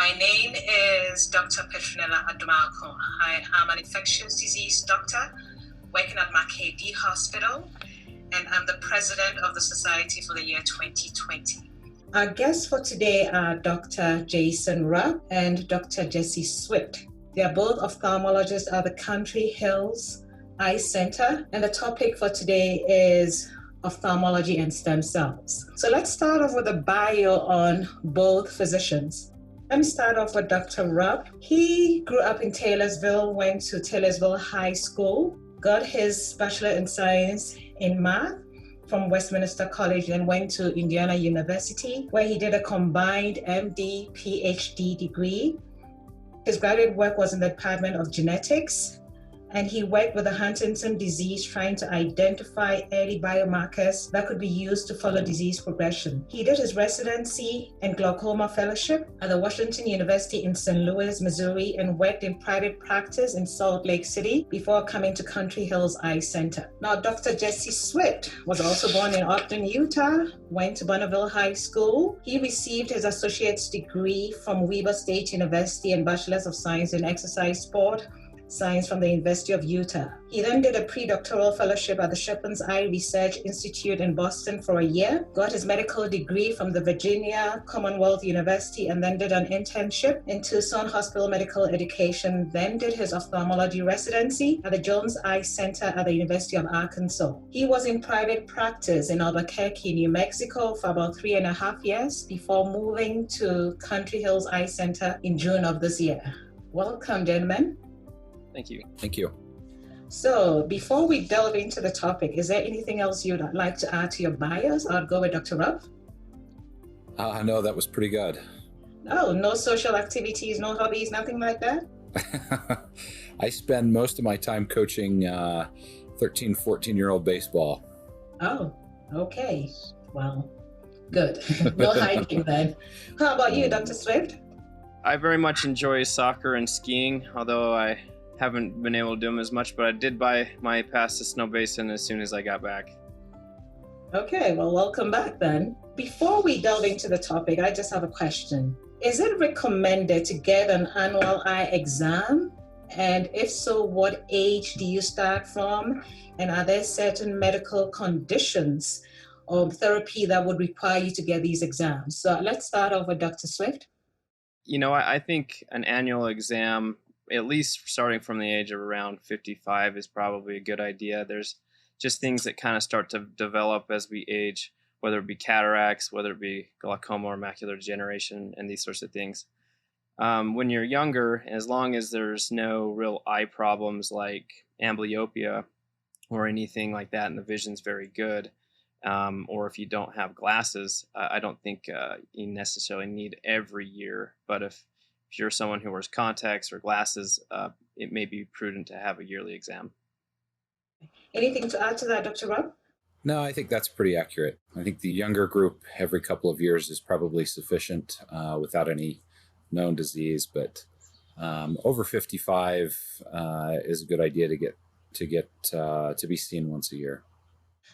My name is Dr. Petronella Adumalco. I am an infectious disease doctor working at McKay Hospital, and I'm the president of the Society for the year 2020. Our guests for today are Dr. Jason Rupp and Dr. Jessie Swift. They are both ophthalmologists at the Country Hills Eye Center, and the topic for today is ophthalmology and stem cells. So let's start off with a bio on both physicians. Let me start off with Dr. Rupp. He grew up in Taylorsville, went to Taylorsville High School, got his Bachelor in Science in Math from Westminster College, and went to Indiana University, where he did a combined MD, PhD degree. His graduate work was in the Department of Genetics, and he worked with the Huntington disease, trying to identify early biomarkers that could be used to follow disease progression. He did his residency and glaucoma fellowship at the Washington University in St. Louis, Missouri, and worked in private practice in Salt Lake City before coming to Country Hills Eye Center. Now, Dr. Jessie Swift was also born in Ogden, Utah, went to Bonneville High School. He received his associate's degree from Weber State University and Bachelor's of Science in Exercise Sport Science from the University of Utah. He then did a pre-doctoral fellowship at the Schepens Eye Research Institute in Boston for a year, got his medical degree from the Virginia Commonwealth University, and then did an internship in Tucson Hospital Medical Education, then did his ophthalmology residency at the Jones Eye Center at the University of Arkansas. He was in private practice in Albuquerque, New Mexico for about 3.5 years before moving to Country Hills Eye Center in June of this year. Welcome, gentlemen. Thank you. Thank you. So before we delve into the topic, is there anything else you'd like to add to your bios? I'll go with Dr. Rupp. No, that was pretty good. Oh, no social activities, no hobbies, nothing like that? I spend most of my time coaching 13, 14-year-old baseball. Oh, okay. Well, good. No hiking then. How about you, Dr. Swift? I very much enjoy soccer and skiing, although I haven't been able to do them as much, but I did buy my pass to Snow Basin as soon as I got back. Okay, well, welcome back then. Before we delve into the topic, I just have a question. Is it recommended to get an annual eye exam? And if so, what age do you start from? And are there certain medical conditions or therapy that would require you to get these exams? So let's start off with Dr. Swift. You know, I think an annual exam, at least starting from the age of around 55, is probably a good idea. There's just things that kind of start to develop as we age, whether it be cataracts, whether it be glaucoma or macular degeneration, and these sorts of things. When you're younger, as long as there's no real eye problems like amblyopia or anything like that, and the vision's very good, or if you don't have glasses, I don't think you necessarily need every year. But if you're someone who wears contacts or glasses, it may be prudent to have a yearly exam. Anything to add to that, Dr. Rupp? No, I think that's pretty accurate. I think the younger group every couple of years is probably sufficient without any known disease, but over 55 is a good idea to be seen once a year.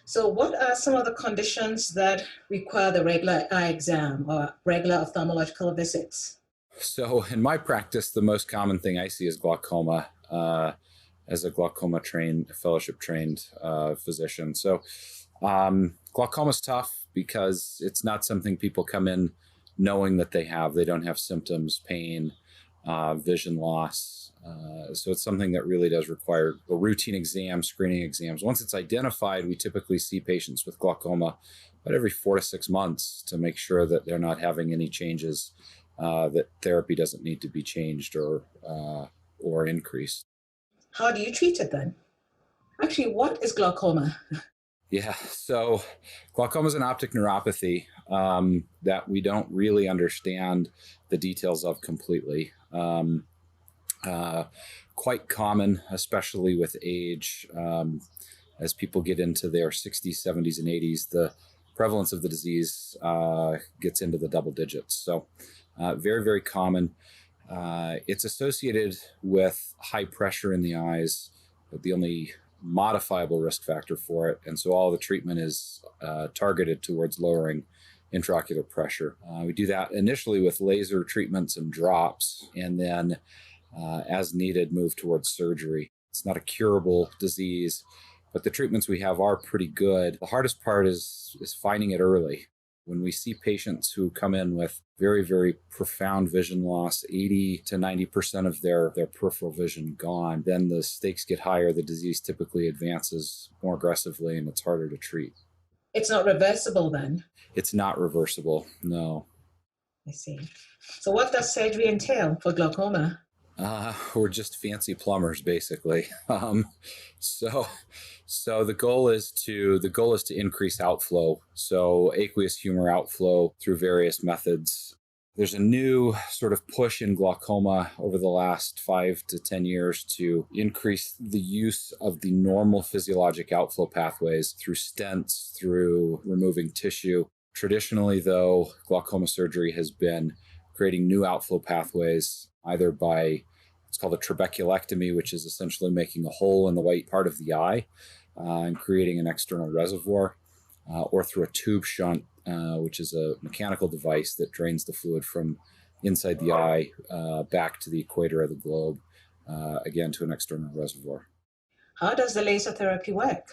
So what are some of the conditions that require the regular eye exam or regular ophthalmological visits? So in my practice, the most common thing I see is glaucoma, as a fellowship-trained physician. So glaucoma is tough because it's not something people come in knowing that they have. They don't have symptoms, pain, vision loss. So it's something that really does require a routine exam, screening exams. Once it's identified, we typically see patients with glaucoma about every 4 to 6 months to make sure that they're not having any changes, that therapy doesn't need to be changed or increased. How do you treat it then? Actually, what is glaucoma? Yeah, so glaucoma is an optic neuropathy that we don't really understand the details of completely. Quite common, especially with age. As people get into their 60s, 70s, and 80s, the prevalence of the disease gets into the double digits. So very, very common. It's associated with high pressure in the eyes, but the only modifiable risk factor for it. And so all the treatment is targeted towards lowering intraocular pressure. We do that initially with laser treatments and drops, and then as needed, move towards surgery. It's not a curable disease, but the treatments we have are pretty good. The hardest part is finding it early. When we see patients who come in with very, very profound vision loss, 80 to 90% of their peripheral vision gone, then the stakes get higher. The disease typically advances more aggressively, and it's harder to treat. It's not reversible then? It's not reversible, no. I see. So what does surgery entail for glaucoma? We're just fancy plumbers, basically. So the goal is to increase outflow. So aqueous humor outflow through various methods. There's a new sort of push in glaucoma over the last 5 to 10 years to increase the use of the normal physiologic outflow pathways through stents, through removing tissue. Traditionally, though, glaucoma surgery has been creating new outflow pathways, either by it's called a trabeculectomy, which is essentially making a hole in the white part of the eye and creating an external reservoir, or through a tube shunt, which is a mechanical device that drains the fluid from inside the eye back to the equator of the globe, again to an external reservoir. How does the laser therapy work?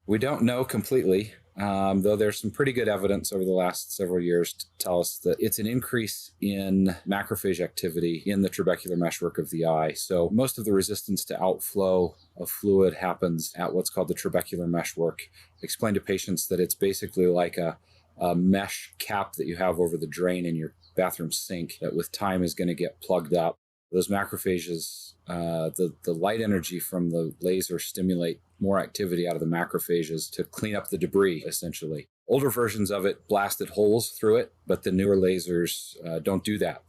We don't know completely, though there's some pretty good evidence over the last several years to tell us that it's an increase in macrophage activity in the trabecular meshwork of the eye. So most of the resistance to outflow of fluid happens at what's called the trabecular meshwork. Explain to patients that it's basically like a mesh cap that you have over the drain in your bathroom sink that with time is going to get plugged up. Those macrophages, the light energy from the laser stimulate more activity out of the macrophages to clean up the debris, essentially. Older versions of it blasted holes through it, but the newer lasers don't do that.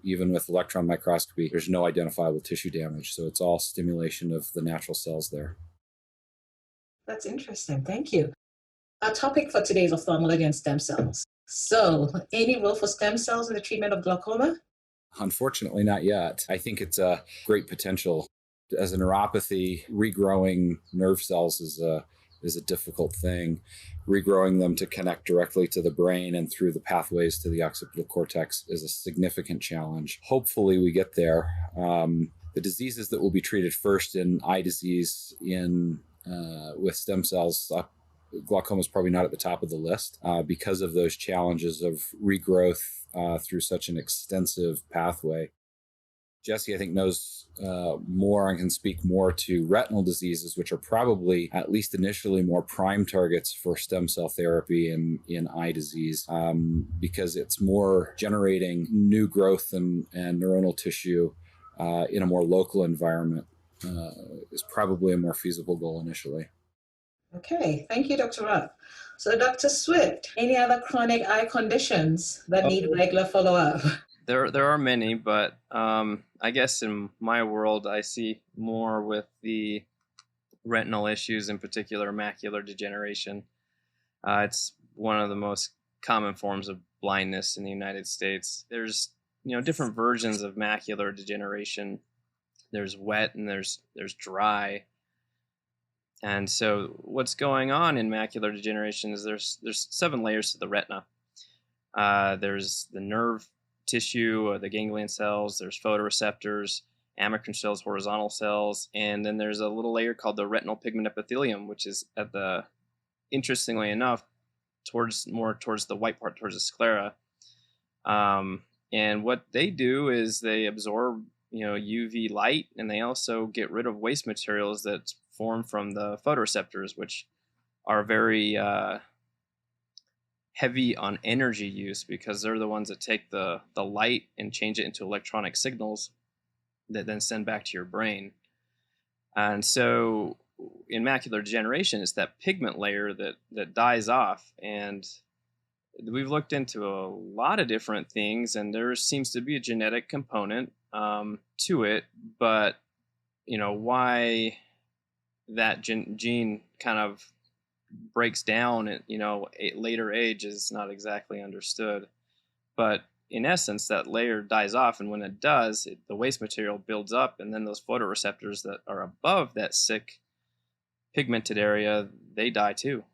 Even with electron microscopy, there's no identifiable tissue damage, so it's all stimulation of the natural cells there. That's interesting. Thank you. Our topic for today is ophthalmology and stem cells. So, any role for stem cells in the treatment of glaucoma? Unfortunately, not yet. I think it's a great potential. As a neuropathy, regrowing nerve cells is a difficult thing. Regrowing them to connect directly to the brain and through the pathways to the occipital cortex is a significant challenge. Hopefully, we get there. The diseases that will be treated first in eye disease with stem cells, glaucoma is probably not at the top of the list because of those challenges of regrowth through such an extensive pathway. Jesse, I think, knows more and can speak more to retinal diseases, which are probably, at least initially, more prime targets for stem cell therapy in eye disease because it's more generating new growth and neuronal tissue in a more local environment is probably a more feasible goal initially. Okay, thank you, Dr. Rupp. So, Dr. Swift, any other chronic eye conditions that need regular follow-up? There are many, but I guess in my world, I see more with the retinal issues, in particular macular degeneration. It's one of the most common forms of blindness in the United States. There's different versions of macular degeneration. There's wet and there's dry. And so what's going on in macular degeneration is there's 7 layers to the retina. There's the nerve tissue, the ganglion cells, there's photoreceptors, amacrine cells, horizontal cells, and then there's a little layer called the retinal pigment epithelium, which is interestingly enough, towards the white part, towards the sclera. And what they do is they absorb UV light, and they also get rid of waste materials that form from the photoreceptors, which are very heavy on energy use because they're the ones that take the light and change it into electronic signals that then send back to your brain. And so in macular degeneration, it's that pigment layer that dies off. And we've looked into a lot of different things, and there seems to be a genetic component to it, but why that gene kind of breaks down at a later age is not exactly understood. But in essence, that layer dies off, and when it does, the waste material builds up, and then those photoreceptors that are above that sick pigmented area, they die too.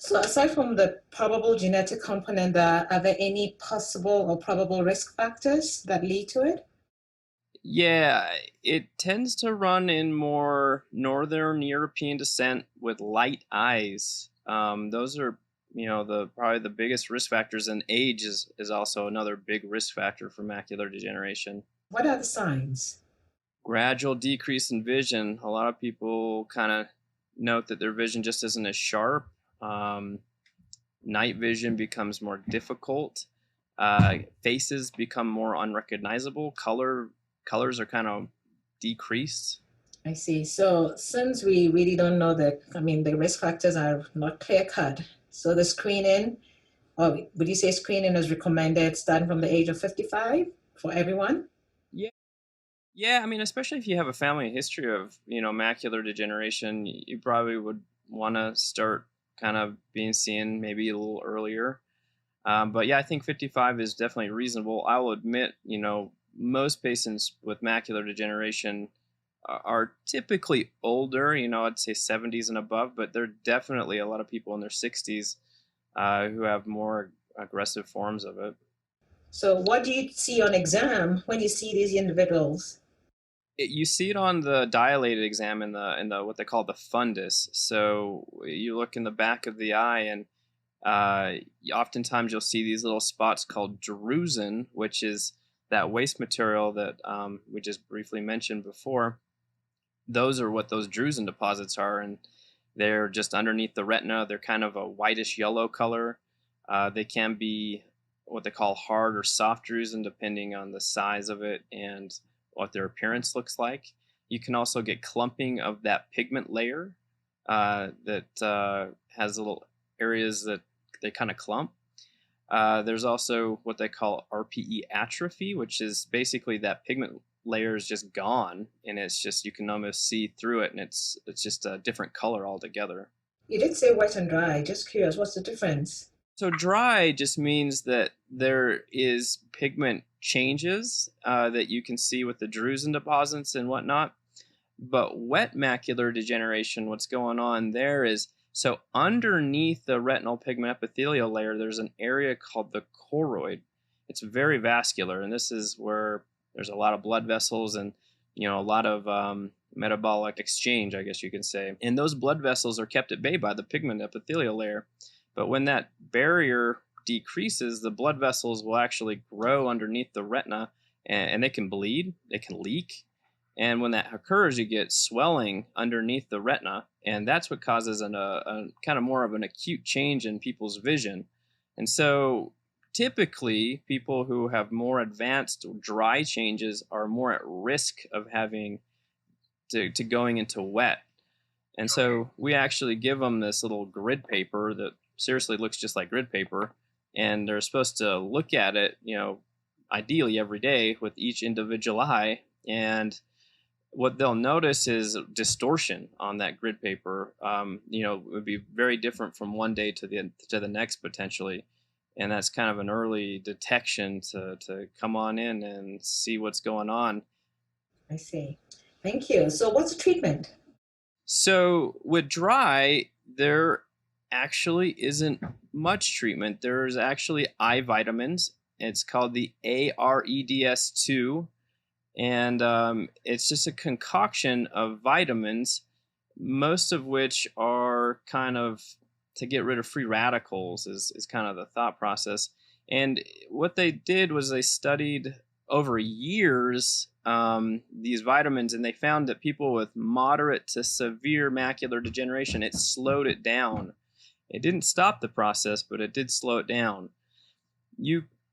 So aside from the probable genetic component, are there any possible or probable risk factors that lead to it? Yeah, it tends to run in more Northern European descent with light eyes. Those are, the probably the biggest risk factors, and age is also another big risk factor for macular degeneration. What are the signs? Gradual decrease in vision. A lot of people kind of note that their vision just isn't as sharp. Um, Night vision becomes more difficult. Faces become more unrecognizable. Colors are kind of decreased. I see. So since we really don't know the risk factors are not clear cut. So the screening, or would you say screening is recommended starting from the age of 55 for everyone? Yeah, yeah. I mean, especially if you have a family history of macular degeneration, you probably would want to start kind of being seen maybe a little earlier. But yeah, I think 55 is definitely reasonable. I'll admit, most patients with macular degeneration are typically older, I'd say 70s and above, but there are definitely a lot of people in their 60s who have more aggressive forms of it. So what do you see on exam when you see these individuals? You see it on the dilated exam in the what they call the fundus. So you look in the back of the eye, and oftentimes you'll see these little spots called drusen, which is that waste material that we just briefly mentioned before. Those are what those drusen deposits are, and they're just underneath the retina. They're kind of a whitish yellow color. They can be what they call hard or soft drusen, depending on the size of it and what their appearance looks like. You can also get clumping of that pigment layer that has little areas that they kind of clump. There's also what they call RPE atrophy, which is basically that pigment layer is just gone, and it's just you can almost see through it, and it's just a different color altogether. You did say wet and dry. Just curious, what's the difference? So dry just means that there is pigment changes that you can see with the drusen deposits and whatnot. But wet macular degeneration, what's going on there is, so underneath the retinal pigment epithelial layer, there's an area called the choroid. It's very vascular, and this is where there's a lot of blood vessels and a lot of metabolic exchange, I guess you can say. And those blood vessels are kept at bay by the pigment epithelial layer. But when that barrier decreases, the blood vessels will actually grow underneath the retina, and they can bleed, they can leak. And when that occurs, you get swelling underneath the retina, and that's what causes a kind of more of an acute change in people's vision. And so typically, people who have more advanced dry changes are more at risk of having to going into wet. And so we actually give them this little grid paper that seriously looks just like grid paper, and they're supposed to look at it, ideally every day with each individual eye. And what they'll notice is distortion on that grid paper. It would be very different from one day to the next potentially, and that's kind of an early detection to come on in and see what's going on. I see. Thank you. So what's the treatment? So with dry, there actually isn't much treatment. There's actually eye vitamins. It's called the AREDS2. And it's just a concoction of vitamins, most of which are kind of to get rid of free radicals is kind of the thought process. And what they did was they studied over years these vitamins, and they found that people with moderate to severe macular degeneration, it slowed it down. It didn't stop the process, but it did slow it down.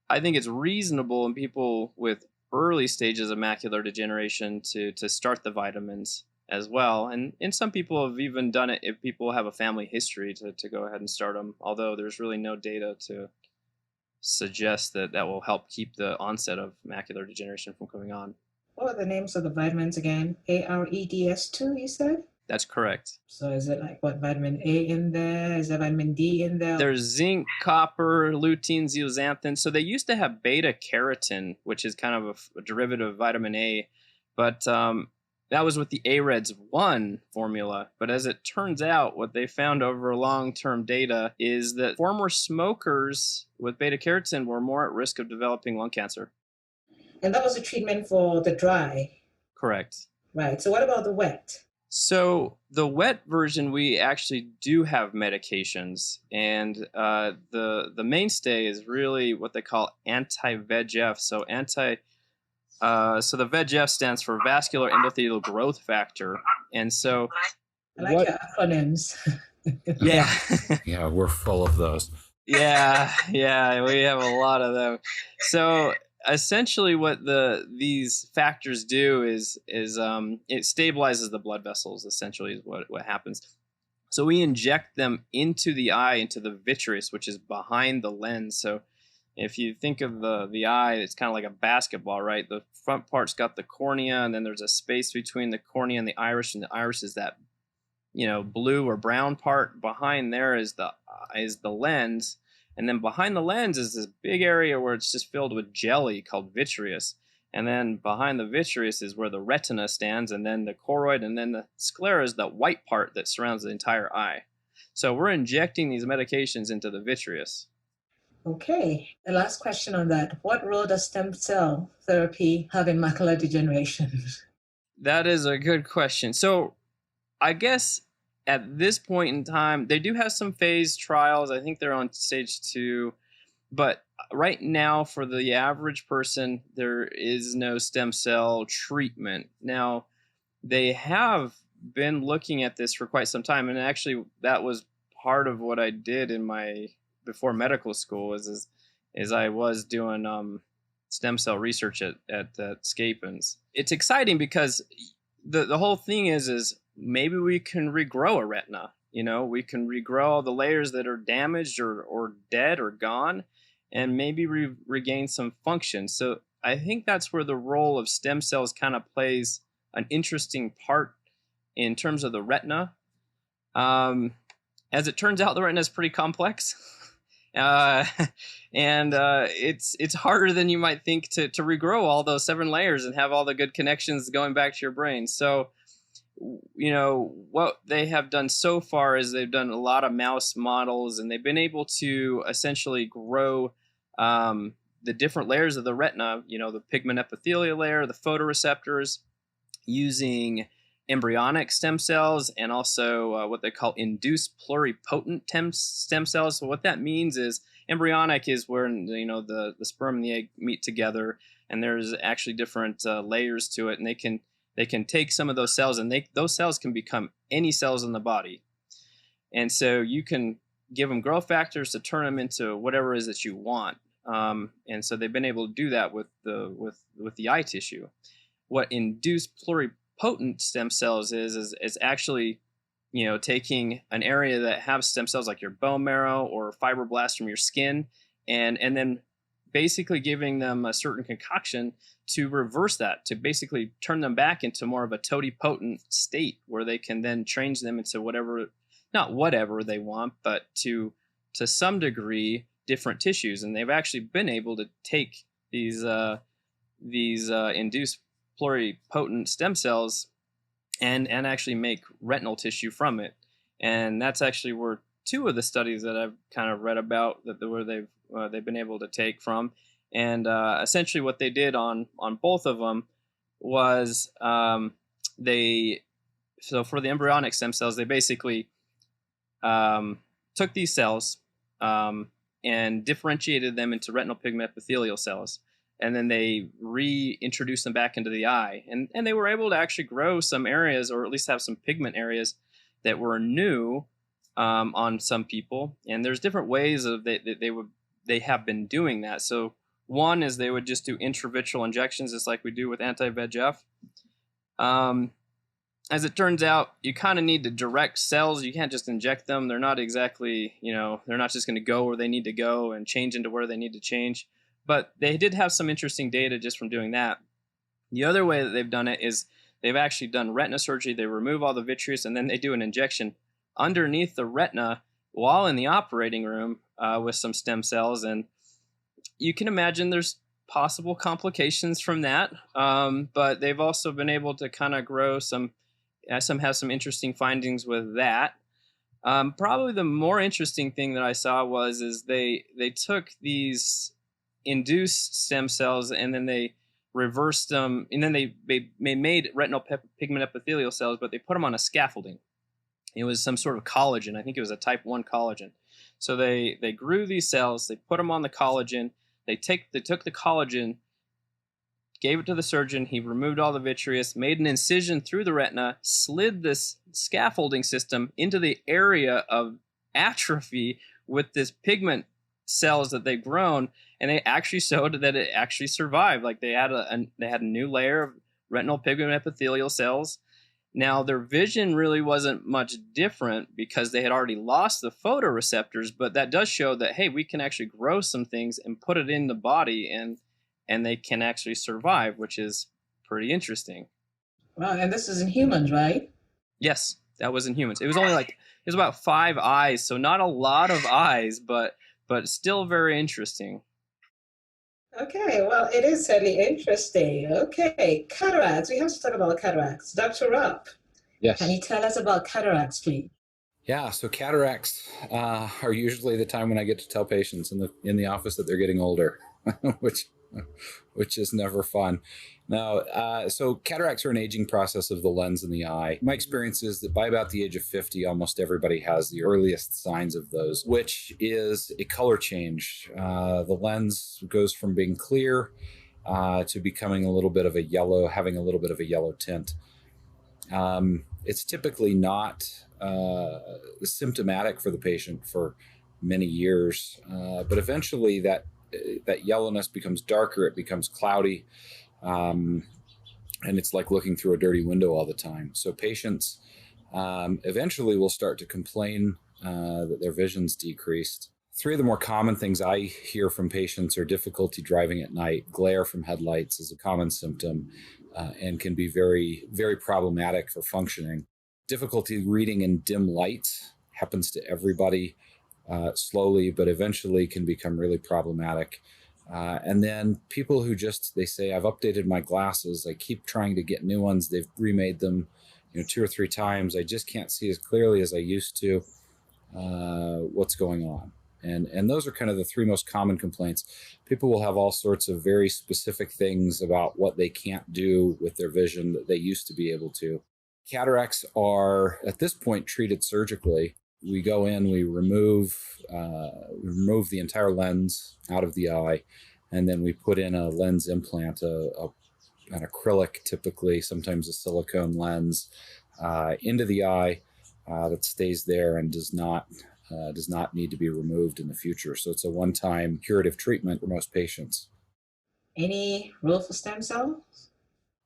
I think it's reasonable in people with early stages of macular degeneration to start the vitamins as well. And some people have even done it if people have a family history to go ahead and start them, although there's really no data to suggest that will help keep the onset of macular degeneration from coming on. What are the names of the vitamins again? AREDS2, you said? That's correct. So is it like what, vitamin A in there? Is there vitamin D in there? There's zinc, copper, lutein, zeaxanthin. So they used to have beta carotene, which is kind of a derivative of vitamin A, but That was with the AREDS 1 formula. But as it turns out, what they found over long-term data is that former smokers with beta-carotene were more at risk of developing lung cancer. And that was a treatment for the dry. Correct. Right. So what about the wet? So the wet version, we actually do have medications, and the mainstay is really what they call anti-VEGF. So so the VEGF stands for vascular endothelial growth factor, and so I like your acronyms. Yeah, Yeah, we're full of those. yeah, we have a lot of them. So essentially what these factors do is it stabilizes the blood vessels, essentially is what happens. So we inject them into the eye, into the vitreous, which is behind the lens. So if you think of the eye, it's kind of like a basketball, right? The front part's got the cornea, and then there's a space between the cornea and the iris is that blue or brown part. Behind there is the lens. And then behind the lens is this big area where it's just filled with jelly called vitreous. And then behind the vitreous is where the retina stands, and then the choroid, and then the sclera is the white part that surrounds the entire eye. So we're injecting these medications into the vitreous. Okay. The last question on that. What role does stem cell therapy have in macular degeneration? That is a good question. So I guess at this point in time, they do have some phase trials. I think they're on stage 2. But right now, for the average person, there is no stem cell treatment. Now, they have been looking at this for quite some time. And actually, that was part of what I did in before medical school is I was doing stem cell research at Scapins. It's exciting because the whole thing is maybe we can regrow a retina. We can regrow all the layers that are damaged or dead or gone, and maybe regain some function. So I think that's where the role of stem cells kind of plays an interesting part in terms of the retina. As it turns out, the retina is pretty complex. It's harder than you might think to regrow all those 7 layers and have all the good connections going back to your brain. So, what they have done so far is they've done a lot of mouse models, and they've been able to essentially grow the different layers of the retina, the pigment epithelial layer, the photoreceptors, using embryonic stem cells, and also what they call induced pluripotent stem cells. So what that means is embryonic is where the sperm and the egg meet together, and there's actually different layers to it, and they can take some of those cells, and those cells can become any cells in the body. And so you can give them growth factors to turn them into whatever it is that you want. And so they've been able to do that with the eye tissue. What induced pluripotent stem cells is actually, taking an area that has stem cells like your bone marrow or fibroblasts from your skin, and then basically giving them a certain concoction to reverse that, to basically turn them back into more of a totipotent state where they can then change them into not whatever they want, but to some degree different tissues. And they've actually been able to take these induced pluripotent stem cells and actually make retinal tissue from it. And that's actually where 2 of the studies that I've kind of read about where they've been able to take from. And essentially what they did on both of them was so for the embryonic stem cells, they basically took these cells and differentiated them into retinal pigment epithelial cells. And then they reintroduced them back into the eye. And they were able to actually grow some areas, or at least have some pigment areas that were new on some people. And there's different ways of they have been doing that. So one is they would just do intravitreal injections, just like we do with anti-VEGF. As it turns out, you kind of need to direct cells. You can't just inject them. They're not exactly, they're not just going to go where they need to go and change into where they need to change. But they did have some interesting data just from doing that. The other way that they've done it is they've actually done retina surgery. They remove all the vitreous, and then they do an injection underneath the retina while in the operating room with some stem cells. And you can imagine there's possible complications from that, but they've also been able to kind of grow some have some interesting findings with that. Probably the more interesting thing that I saw is they took these induced stem cells and then they reversed them, and then they made retinal pigment epithelial cells, but they put them on a scaffolding. It was some sort of collagen. I think it was a type 1 collagen. So they grew these cells, they put them on the collagen, they took the collagen, gave it to the surgeon, he removed all the vitreous, made an incision through the retina, slid this scaffolding system into the area of atrophy with this pigment cells that they've grown, and they actually showed that it actually survived. Like they had a new layer of retinal pigment epithelial cells. Now their vision really wasn't much different because they had already lost the photoreceptors, but that does show that, hey, we can actually grow some things and put it in the body, and they can actually survive, which is pretty interesting. Wow, and this is in humans, right? Yes, that was in humans. It was about 5 eyes, so not a lot of eyes, but still very interesting. Okay, well, it is certainly interesting. Okay, cataracts. We have to talk about cataracts. Dr. Rupp, Yes. can you tell us about cataracts, please? Yeah, so cataracts are usually the time when I get to tell patients in the office that they're getting older, which is never fun. Now, so cataracts are an aging process of the lens in the eye. My experience is that by about the age of 50, almost everybody has the earliest signs of those, which is a color change. The lens goes from being clear to becoming a little bit of a yellow, having a little bit of a yellow tint. It's typically not symptomatic for the patient for many years, but eventually that yellowness becomes darker, it becomes cloudy, and it's like looking through a dirty window all the time. So patients eventually will start to complain that their vision's decreased. 3 of the more common things I hear from patients are difficulty driving at night. Glare from headlights is a common symptom and can be very, very problematic for functioning. Difficulty reading in dim lights happens to everybody slowly, but eventually can become really problematic. And then people who they say, I've updated my glasses. I keep trying to get new ones. They've remade them, 2 or 3 times. I just can't see as clearly as I used to. What's going on? And those are kind of the 3 most common complaints. People will have all sorts of very specific things about what they can't do with their vision that they used to be able to. Cataracts are, at this point, treated surgically. We go in, we remove the entire lens out of the eye, and then we put in a lens implant, an acrylic, typically, sometimes a silicone lens, into the eye that stays there and does not need to be removed in the future. So it's a one-time curative treatment for most patients. Any role for stem cells?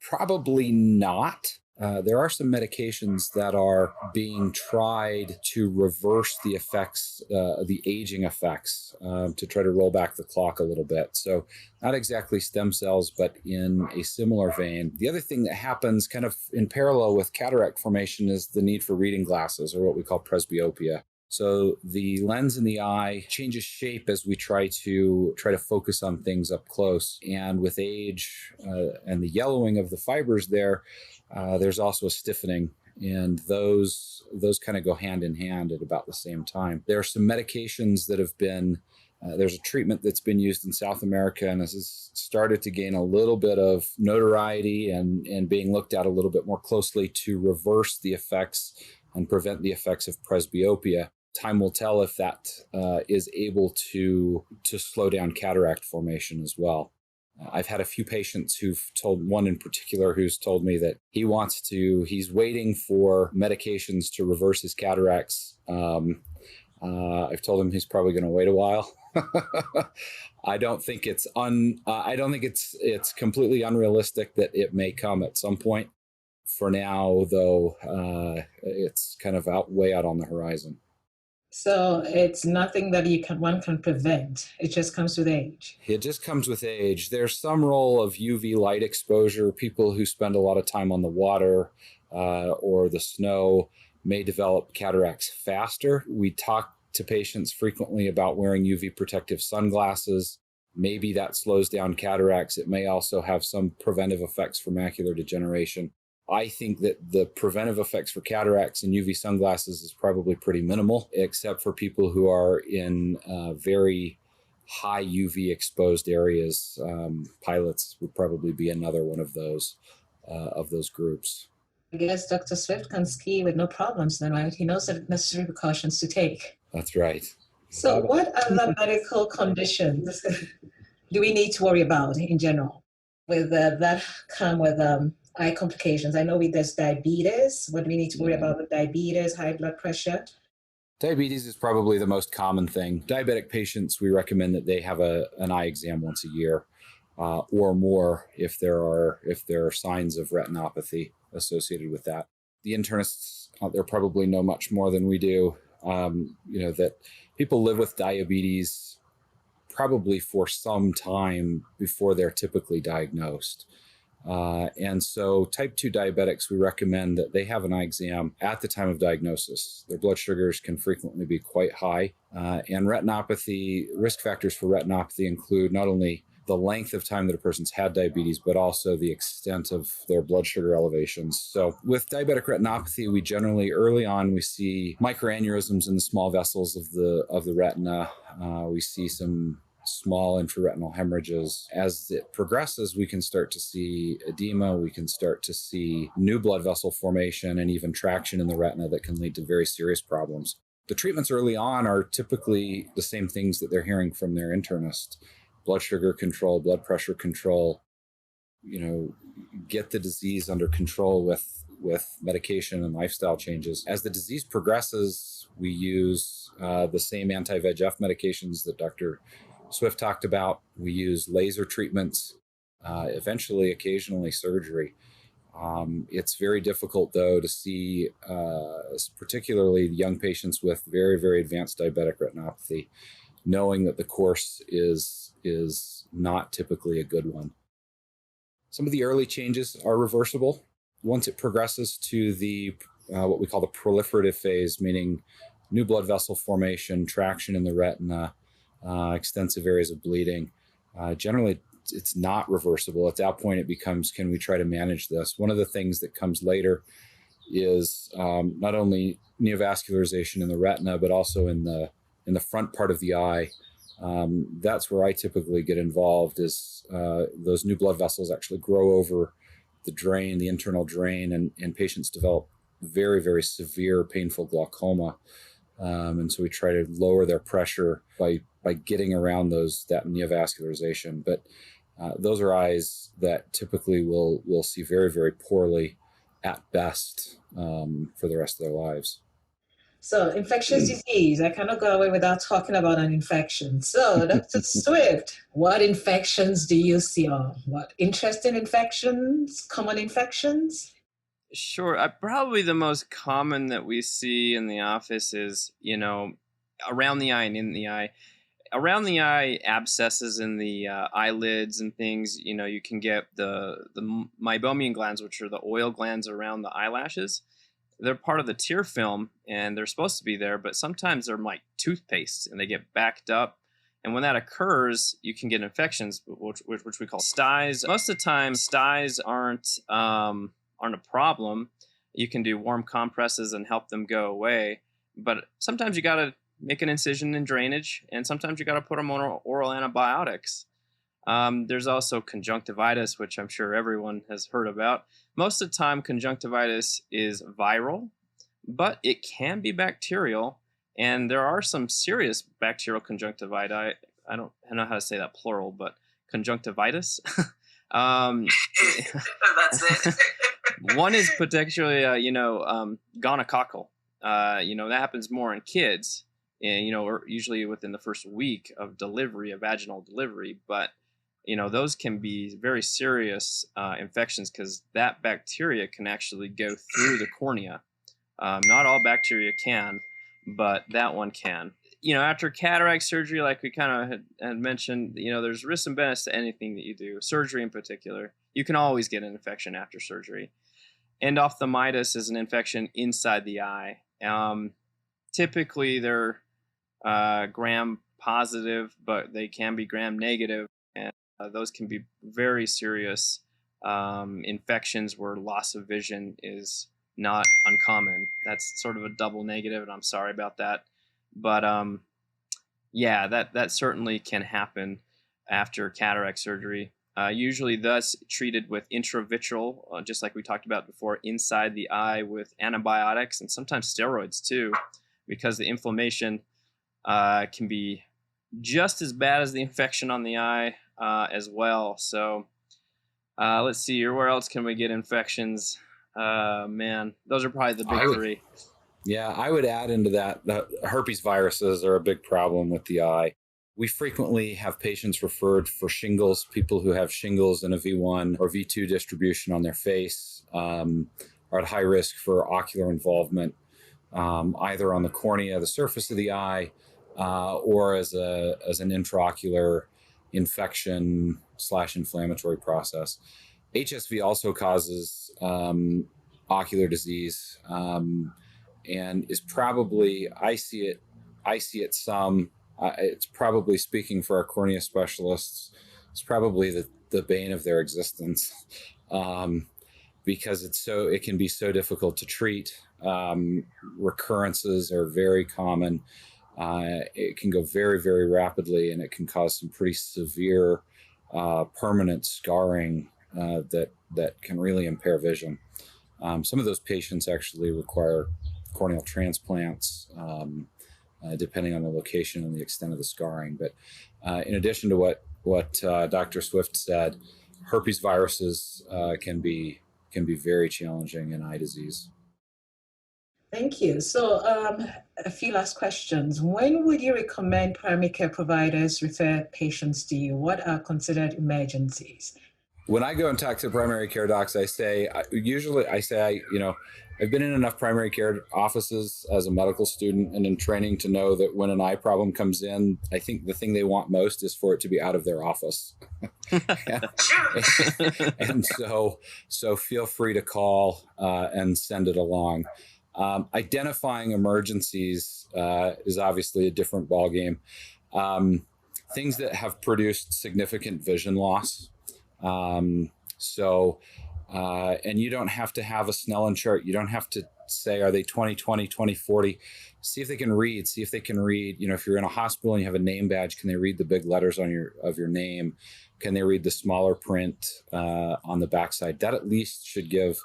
Probably not. There are some medications that are being tried to reverse the effects, the aging effects, to try to roll back the clock a little bit. So not exactly stem cells, but in a similar vein. The other thing that happens kind of in parallel with cataract formation is the need for reading glasses, or what we call presbyopia. So the lens in the eye changes shape as we try to focus on things up close. And with age and the yellowing of the fibers there's also a stiffening, and those kind of go hand in hand at about the same time. There are some medications that have been, there's a treatment that's been used in South America, and this has started to gain a little bit of notoriety and being looked at a little bit more closely to reverse the effects and prevent the effects of presbyopia. Time will tell if that is able to slow down cataract formation as well. I've had a few patients who've told, one in particular who's told me that he's waiting for medications to reverse his cataracts. I've told him he's probably going to wait a while. I don't think it's completely unrealistic that it may come at some point. For now, though, it's kind of way out on the horizon. So it's nothing that one can prevent. It just comes with age. It just comes with age. There's some role of UV light exposure. People who spend a lot of time on the water or the snow may develop cataracts faster. We talk to patients frequently about wearing UV protective sunglasses. Maybe that slows down cataracts. It may also have some preventive effects for macular degeneration. I think that the preventive effects for cataracts in UV sunglasses is probably pretty minimal, except for people who are in very high UV exposed areas. Pilots would probably be another one of those groups. I guess Dr. Swift can ski with no problems then, right? He knows the necessary precautions to take. That's right. So what other medical conditions do we need to worry about in general with that come with eye complications? I know there's diabetes. What do we need to worry about with diabetes, high blood pressure? Diabetes is probably the most common thing. Diabetic patients, we recommend that they have an eye exam once a year or more if there are signs of retinopathy associated with that. The internists out there probably know much more than we do. That people live with diabetes probably for some time before they're typically diagnosed. And so type 2 diabetics, we recommend that they have an eye exam at the time of diagnosis. Their blood sugars can frequently be quite high. And retinopathy, risk factors for retinopathy include not only the length of time that a person's had diabetes, but also the extent of their blood sugar elevations. So with diabetic retinopathy, we generally early on, we see microaneurysms in the small vessels of the retina. We see some small intraretinal hemorrhages. As it progresses, we can start to see edema, we can start to see new blood vessel formation and even traction in the retina that can lead to very serious problems. The treatments early on are typically the same things that they're hearing from their internist. Blood sugar control, blood pressure control, get the disease under control with medication and lifestyle changes. As the disease progresses, we use the same anti-VEGF medications that Dr. Swift talked about. We use laser treatments, eventually, occasionally surgery. It's very difficult, though, to see, particularly young patients with very, very advanced diabetic retinopathy, knowing that the course is not typically a good one. Some of the early changes are reversible. Once it progresses to the what we call the proliferative phase, meaning new blood vessel formation, traction in the retina, extensive areas of bleeding, generally it's not reversible. At that point, it becomes, can we try to manage this? One of the things that comes later is not only neovascularization in the retina, but also in the front part of the eye. That's where I typically get involved, is those new blood vessels actually grow over the drain, the internal drain, and patients develop very, very severe painful glaucoma. And so we try to lower their pressure by getting around that neovascularization. But those are eyes that typically will see very, very poorly at best for the rest of their lives. So infectious disease, I cannot go away without talking about an infection. So Dr. Swift, what infections do you see? What interesting infections, common infections? Sure. Probably the most common that we see in the office is, around the eye and in the eye. Around the eye, abscesses in the eyelids and things. You can get the meibomian glands, which are the oil glands around the eyelashes. They're part of the tear film, and they're supposed to be there, but sometimes they're like toothpaste, and they get backed up. And when that occurs, you can get infections, which we call styes. Most of the time, styes aren't a problem. You can do warm compresses and help them go away. But sometimes you got to make an incision and drainage, and sometimes you got to put them on oral antibiotics. There's also conjunctivitis, which I'm sure everyone has heard about. Most of the time, conjunctivitis is viral, but it can be bacterial, and there are some serious bacterial conjunctivitis. I don't know how to say that plural, but conjunctivitis. That's it. One is particularly, gonococcal. That happens more in kids, and or usually within the first week of delivery, of vaginal delivery. But those can be very serious infections, because that bacteria can actually go through the cornea. Not all bacteria can, but that one can. After cataract surgery, like we kind of had mentioned, there's risks and benefits to anything that you do, surgery in particular. You can always get an infection after surgery. Endophthalmitis is an infection inside the eye. Typically, they're gram positive, but they can be gram negative, and those can be very serious infections where loss of vision is not uncommon. That's sort of a double negative, and I'm sorry about that. But yeah, that certainly can happen after cataract surgery. Usually thus treated with intravitreal, just like we talked about before, inside the eye with antibiotics and sometimes steroids too, because the inflammation can be just as bad as the infection on the eye as well. So let's see here, where else can we get infections? Man, those are probably the big three. Yeah, I would add into that herpes viruses are a big problem with the eye. We frequently have patients referred for shingles, people who have shingles and a V1 or V2 distribution on their face are at high risk for ocular involvement, either on the cornea, the surface of the eye, or as an intraocular infection / inflammatory process. HSV also causes ocular disease and is probably, I see it some. It's probably, speaking for our cornea specialists, it's probably the bane of their existence because it can be so difficult to treat. Recurrences are very common. It can go very, very rapidly, and it can cause some pretty severe permanent scarring that can really impair vision. Some of those patients actually require corneal transplants, depending on the location and the extent of the scarring. But in addition to what Dr. Swift said, herpes viruses can be very challenging in eye disease. Thank you. So a few last questions. When would you recommend primary care providers refer patients to you? What are considered emergencies? When I go and talk to primary care docs, I say, I've been in enough primary care offices as a medical student and in training to know that when an eye problem comes in, I think the thing they want most is for it to be out of their office. and so feel free to call and send it along. Identifying emergencies is obviously a different ballgame. Things that have produced significant vision loss. And you don't have to have a Snellen chart. You don't have to say, are they 20/20, 20/40? See if they can read. If you're in a hospital and you have a name badge, can they read the big letters of your name? Can they read the smaller print on the backside? That at least should give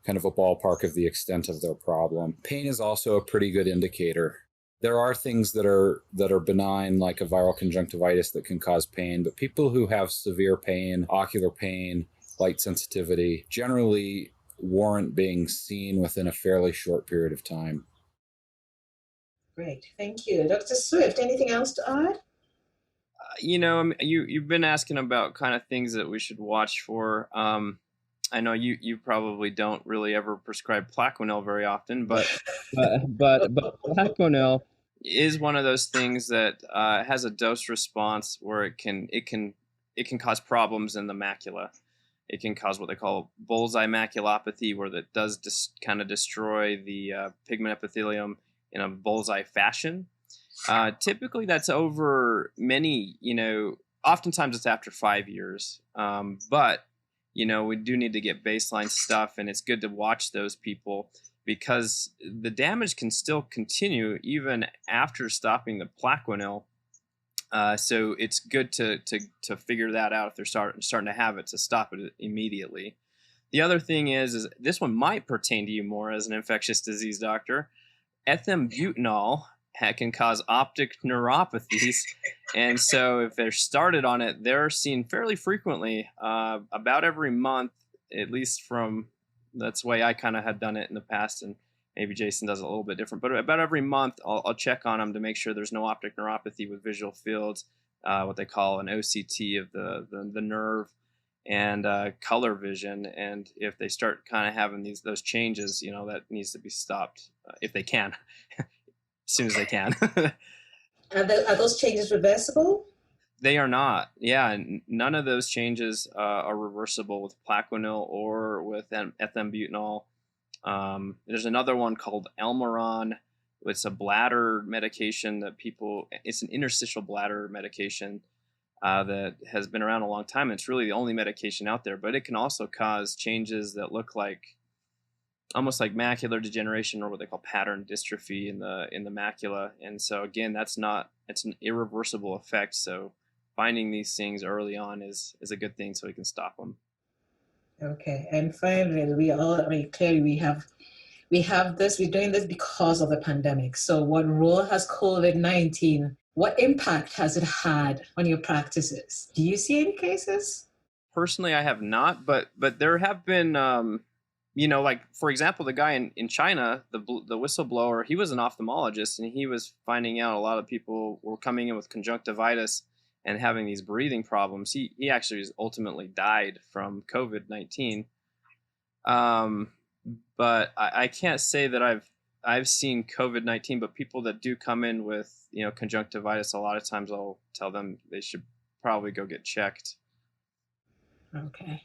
kind of a ballpark of the extent of their problem. Pain is also a pretty good indicator. There are things that are benign, like a viral conjunctivitis, that can cause pain, but people who have severe pain, ocular pain, light sensitivity, generally warrant being seen within a fairly short period of time. Great, thank you. Dr. Swift, anything else to add? You've been asking about kind of things that we should watch for. I know you probably don't really ever prescribe Plaquenil very often, but Plaquenil is one of those things that has a dose response where it can cause problems in the macula. It can cause what they call bullseye maculopathy, where that does kind of destroy the pigment epithelium in a bullseye fashion. Typically, that's over many. Oftentimes it's after 5 years, but we do need to get baseline stuff, and it's good to watch those people because the damage can still continue even after stopping the Plaquenil. So it's good to figure that out if they're starting to have it, to stop it immediately. The other thing is this one might pertain to you more as an infectious disease doctor. Ethembutinol can cause optic neuropathies, and so if they're started on it, they're seen fairly frequently, about every month, at least that's the way I kind of had done it in the past, and maybe Jason does it a little bit different, but about every month I'll check on them to make sure there's no optic neuropathy with visual fields, what they call an OCT of the nerve, and color vision. And if they start kind of having those changes, that needs to be stopped if they can, as soon as they can. Are those changes reversible? They are not. Yeah, none of those changes are reversible with Plaquenil or with ethembutinol. There's another one called Elmaron, It's a bladder medication it's an interstitial bladder medication that has been around a long time. It's really the only medication out there, but it can also cause changes that look like almost like macular degeneration, or what they call pattern dystrophy in the macula. And so again, it's an irreversible effect. So finding these things early on is a good thing, so we can stop them. Okay, and finally, clearly we're doing this because of the pandemic. So what role has COVID-19, what impact has it had on your practices? Do you see any cases? Personally, I have not, but there have been, like, for example, the guy in China, the whistleblower, he was an ophthalmologist, and he was finding out a lot of people were coming in with conjunctivitis and having these breathing problems. He actually ultimately died from COVID-19. But I can't say that I've seen COVID-19, but people that do come in with, conjunctivitis, a lot of times I'll tell them they should probably go get checked. Okay.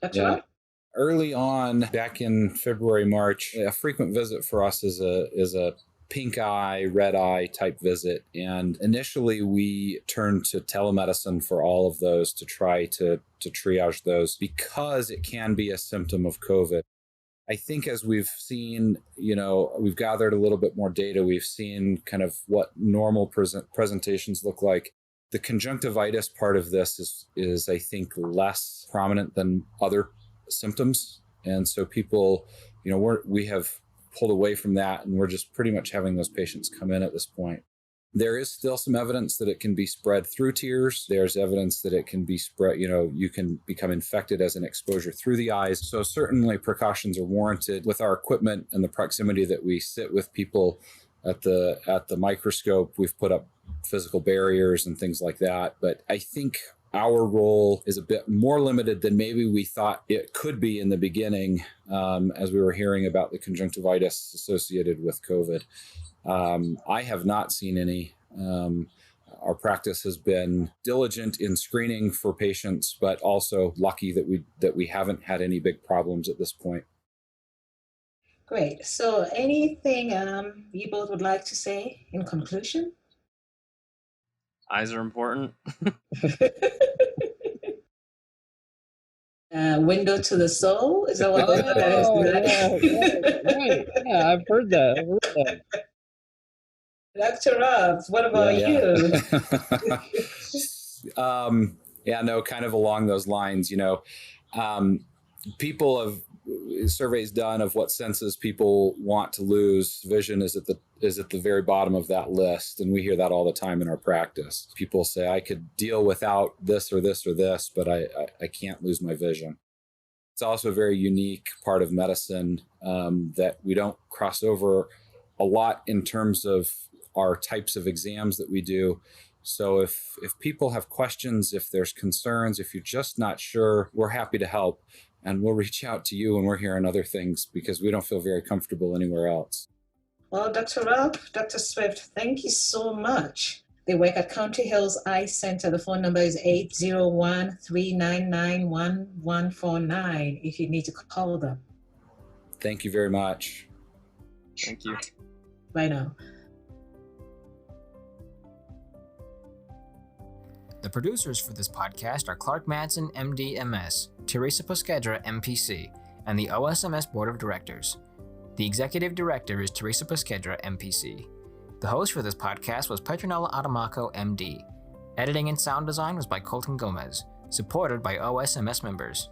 Dr. Rupp? Early on, back in February, March, a frequent visit for us is a pink eye, red eye type visit. And initially we turned to telemedicine for all of those to try to triage those, because it can be a symptom of COVID. I think as we've seen, we've gathered a little bit more data, we've seen kind of what normal presentations look like. The conjunctivitis part of this is I think less prominent than other symptoms. And so people, we have pulled away from that, and we're just pretty much having those patients come in at this point. There is still some evidence that it can be spread through tears. There's evidence that it can be spread, you can become infected as an exposure through the eyes. So certainly precautions are warranted with our equipment and the proximity that we sit with people at the microscope. We've put up physical barriers and things like that. But I think our role is a bit more limited than maybe we thought it could be in the beginning, as we were hearing about the conjunctivitis associated with COVID. I have not seen any. Our practice has been diligent in screening for patients, but also lucky that we haven't had any big problems at this point. Great. So anything you both would like to say in conclusion? Eyes are important. Window to the soul? Is that what right. Yeah, I've heard that. Dr. Rupp, what about you? Kind of along those lines, people have surveys done of what senses people want to lose. Vision is at the very bottom of that list. And we hear that all the time in our practice. People say, I could deal without this or this or this, but I can't lose my vision. It's also a very unique part of medicine that we don't cross over a lot in terms of our types of exams that we do. So if people have questions, if there's concerns, if you're just not sure, we're happy to help. And we'll reach out to you when we're hearing other things, because we don't feel very comfortable anywhere else. Well, Dr. Rupp, Dr. Swift, thank you so much. They work at County Hills Eye Center. The phone number is 801-399-1149 if you need to call them. Thank you very much. Thank you. Bye now. The producers for this podcast are Clark Madsen, MD, MS, Teresa Puskedra, MPC, and the OSMS Board of Directors. The Executive Director is Teresa Puskedra, MPC. The host for this podcast was Petronella Adamaco, MD. Editing and sound design was by Colton Gomez, supported by OSMS members.